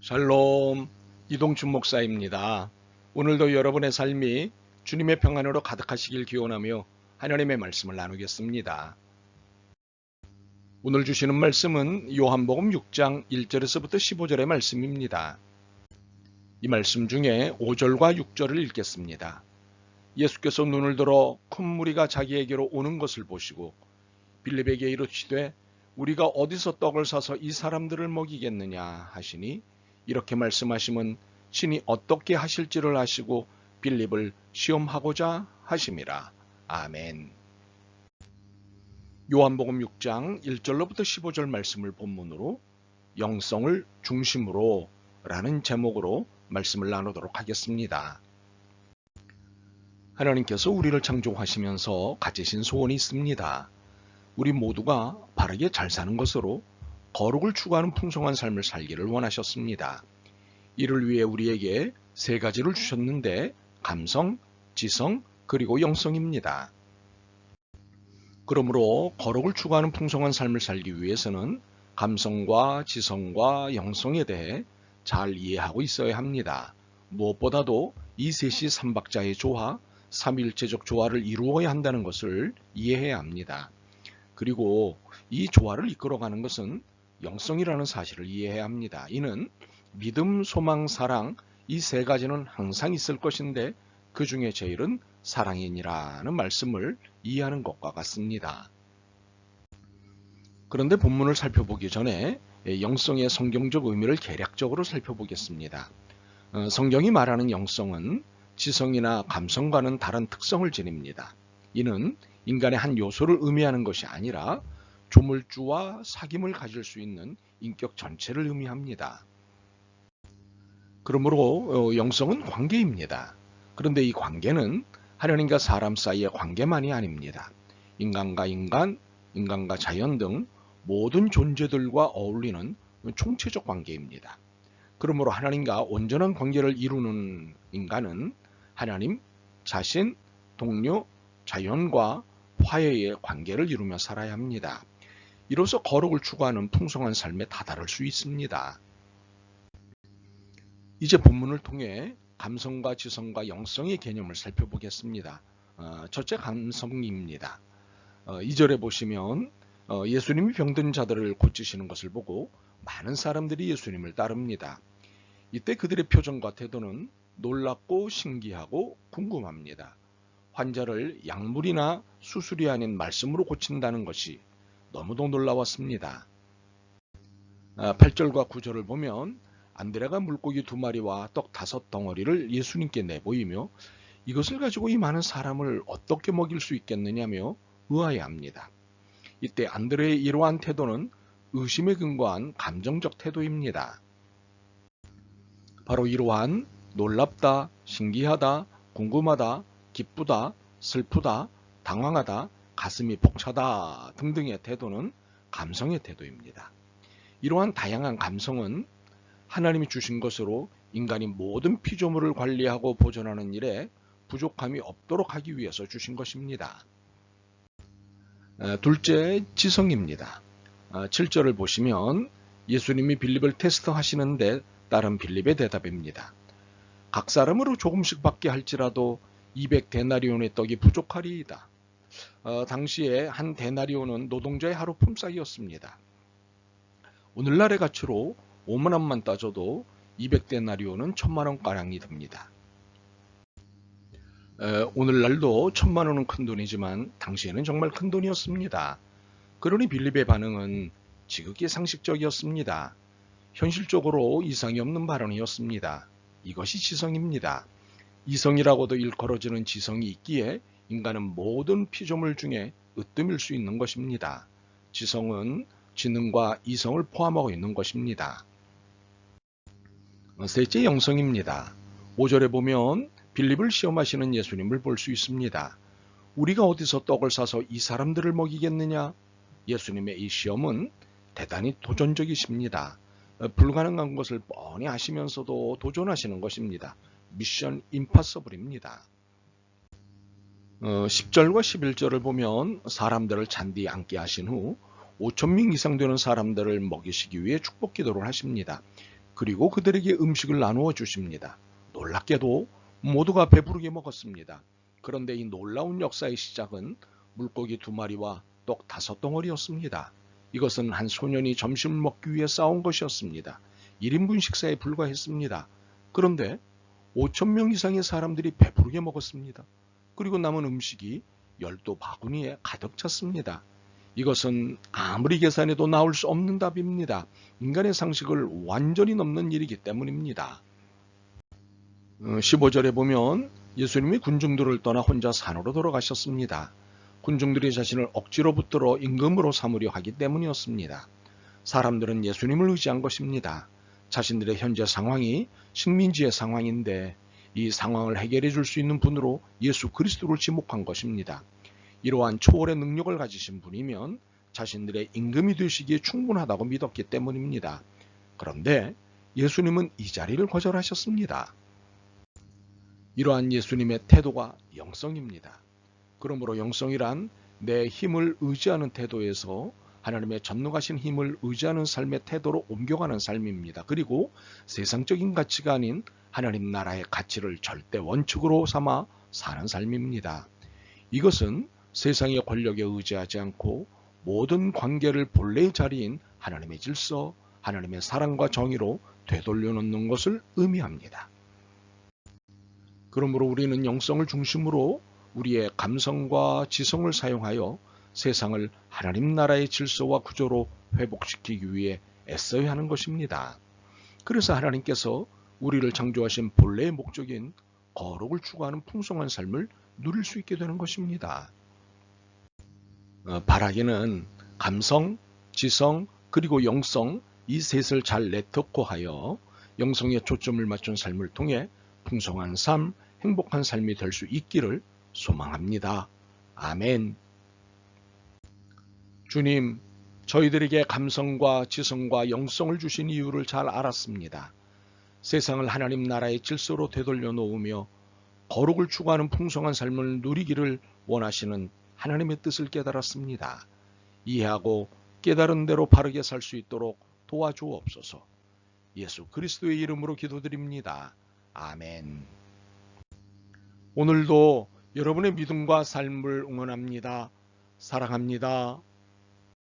샬롬, 이동춘 목사입니다. 오늘도 여러분의 삶이 주님의 평안으로 가득하시길 기원하며 하나님의 말씀을 나누겠습니다. 오늘 주시는 말씀은 요한복음 6장 1절에서부터 15절의 말씀입니다. 이 말씀 중에 5절과 6절을 읽겠습니다. 예수께서 눈을 들어 큰 무리가 자기에게로 오는 것을 보시고 빌립에게 이르시되 우리가 어디서 떡을 사서 이 사람들을 먹이겠느냐 하시니 이렇게 말씀하심은 친히 어떻게 하실지를 아시고 빌립을 시험하고자 하심이라. 아멘. 요한복음 6장 1절로부터 15절 말씀을 본문으로 영성을 중심으로 라는 제목으로 말씀을 나누도록 하겠습니다. 하나님께서 우리를 창조하시면서 가지신 소원이 있습니다. 우리 모두가 바르게 잘 사는 것으로 거룩을 추구하는 풍성한 삶을 살기를 원하셨습니다. 이를 위해 우리에게 세 가지를 주셨는데 감성, 지성, 그리고 영성입니다. 그러므로 거룩을 추구하는 풍성한 삶을 살기 위해서는 감성과 지성과 영성에 대해 잘 이해하고 있어야 합니다. 무엇보다도 이 셋이 삼박자의 조화, 삼일체적 조화를 이루어야 한다는 것을 이해해야 합니다. 그리고 이 조화를 이끌어가는 것은 영성이라는 사실을 이해해야 합니다. 이는 믿음, 소망, 사랑 이 세 가지는 항상 있을 것인데 그 중에 제일은 사랑이니라는 말씀을 이해하는 것과 같습니다. 그런데 본문을 살펴보기 전에 영성의 성경적 의미를 개략적으로 살펴보겠습니다. 성경이 말하는 영성은 지성이나 감성과는 다른 특성을 지닙니다. 이는 인간의 한 요소를 의미하는 것이 아니라 조물주와 사귐을 가질 수 있는 인격 전체를 의미합니다. 그러므로 영성은 관계입니다. 그런데 이 관계는 하나님과 사람 사이의 관계만이 아닙니다. 인간과 인간, 인간과 자연 등 모든 존재들과 어울리는 총체적 관계입니다. 그러므로 하나님과 온전한 관계를 이루는 인간은 하나님, 자신, 동료, 자연과 화해의 관계를 이루며 살아야 합니다. 이로써 거룩을 추구하는 풍성한 삶에 다다를 수 있습니다. 이제 본문을 통해 감성과 지성과 영성의 개념을 살펴보겠습니다. 첫째 감성입니다. 2절에 보시면 예수님이 병든 자들을 고치시는 것을 보고 많은 사람들이 예수님을 따릅니다. 이때 그들의 표정과 태도는 놀랍고 신기하고 궁금합니다. 환자를 약물이나 수술이 아닌 말씀으로 고친다는 것이 너무도 놀라웠습니다. 8절과 9절을 보면 안드레가 물고기 2마리와 떡 5덩어리를 예수님께 내보이며 이것을 가지고 이 많은 사람을 어떻게 먹일 수 있겠느냐며 의아해합니다. 이때 안드레의 이러한 태도는 의심에 근거한 감정적 태도입니다. 바로 이러한 놀랍다, 신기하다, 궁금하다, 기쁘다, 슬프다, 당황하다, 가슴이 벅차다 등등의 태도는 감성의 태도입니다. 이러한 다양한 감성은 하나님이 주신 것으로 인간이 모든 피조물을 관리하고 보존하는 일에 부족함이 없도록 하기 위해서 주신 것입니다. 둘째, 지성입니다. 7절을 보시면 예수님이 빌립을 테스트하시는데 따른 빌립의 대답입니다. 각 사람으로 조금씩 받게 할지라도 200데나리온의 떡이 부족하리이다. 당시에 한 데나리온은 노동자의 하루 품삯이었습니다. 오늘날의 가치로 5만 원만 따져도 200데나리온은 1,000만 원가량이 됩니다. 오늘날도 1,000만 원은 큰 돈이지만 당시에는 정말 큰 돈이었습니다. 그러니 빌립의 반응은 지극히 상식적이었습니다. 현실적으로 이상이 없는 발언이었습니다. 이것이 지성입니다. 이성이라고도 일컬어지는 지성이 있기에 인간은 모든 피조물 중에 으뜸일 수 있는 것입니다. 지성은 지능과 이성을 포함하고 있는 것입니다. 셋째, 영성입니다. 5절에 보면 빌립을 시험하시는 예수님을 볼 수 있습니다. 우리가 어디서 떡을 사서 이 사람들을 먹이겠느냐? 예수님의 이 시험은 대단히 도전적이십니다. 불가능한 것을 뻔히 아시면서도 도전하시는 것입니다. 미션 임파서블입니다. 10절과 11절을 보면 사람들을 잔디 앉게 하신 후 5,000명 이상 되는 사람들을 먹이시기 위해 축복 기도를 하십니다. 그리고 그들에게 음식을 나누어 주십니다. 놀랍게도 모두가 배부르게 먹었습니다. 그런데 이 놀라운 역사의 시작은 물고기 2마리와 떡 5덩어리였습니다. 이것은 한 소년이 점심을 먹기 위해 싸운 것이었습니다. 1인분 식사에 불과했습니다. 그런데 5,000명 이상의 사람들이 배부르게 먹었습니다. 그리고 남은 음식이 12바구니에 가득 찼습니다. 이것은 아무리 계산해도 나올 수 없는 답입니다. 인간의 상식을 완전히 넘는 일이기 때문입니다. 15절에 보면 예수님이 군중들을 떠나 혼자 산으로 돌아가셨습니다. 군중들이 자신을 억지로 붙들어 임금으로 삼으려 하기 때문이었습니다. 사람들은 예수님을 의지한 것입니다. 자신들의 현재 상황이 식민지의 상황인데 이 상황을 해결해 줄 수 있는 분으로 예수 그리스도를 지목한 것입니다. 이러한 초월의 능력을 가지신 분이면 자신들의 임금이 되시기에 충분하다고 믿었기 때문입니다. 그런데 예수님은 이 자리를 거절하셨습니다. 이러한 예수님의 태도가 영성입니다. 그러므로 영성이란 내 힘을 의지하는 태도에서 하나님의 전능하신 힘을 의지하는 삶의 태도로 옮겨가는 삶입니다. 그리고 세상적인 가치가 아닌 하나님 나라의 가치를 절대 원칙으로 삼아 사는 삶입니다. 이것은 세상의 권력에 의지하지 않고 모든 관계를 본래의 자리인 하나님의 질서, 하나님의 사랑과 정의로 되돌려 놓는 것을 의미합니다. 그러므로 우리는 영성을 중심으로 우리의 감성과 지성을 사용하여 세상을 하나님 나라의 질서와 구조로 회복시키기 위해 애써야 하는 것입니다. 그래서 하나님께서 우리를 창조하신 본래의 목적인 거룩을 추구하는 풍성한 삶을 누릴 수 있게 되는 것입니다. 바라기는 감성, 지성, 그리고 영성 이 셋을 잘 네트워크하여 영성에 초점을 맞춘 삶을 통해 풍성한 삶, 행복한 삶이 될 수 있기를 소망합니다. 아멘. 주님, 저희들에게 감성과 지성과 영성을 주신 이유를 잘 알았습니다. 세상을 하나님 나라의 질서로 되돌려 놓으며 거룩을 추구하는 풍성한 삶을 누리기를 원하시는 하나님의 뜻을 깨달았습니다. 이해하고 깨달은 대로 바르게 살 수 있도록 도와주옵소서. 예수 그리스도의 이름으로 기도드립니다. 아멘. 오늘도 여러분의 믿음과 삶을 응원합니다. 사랑합니다.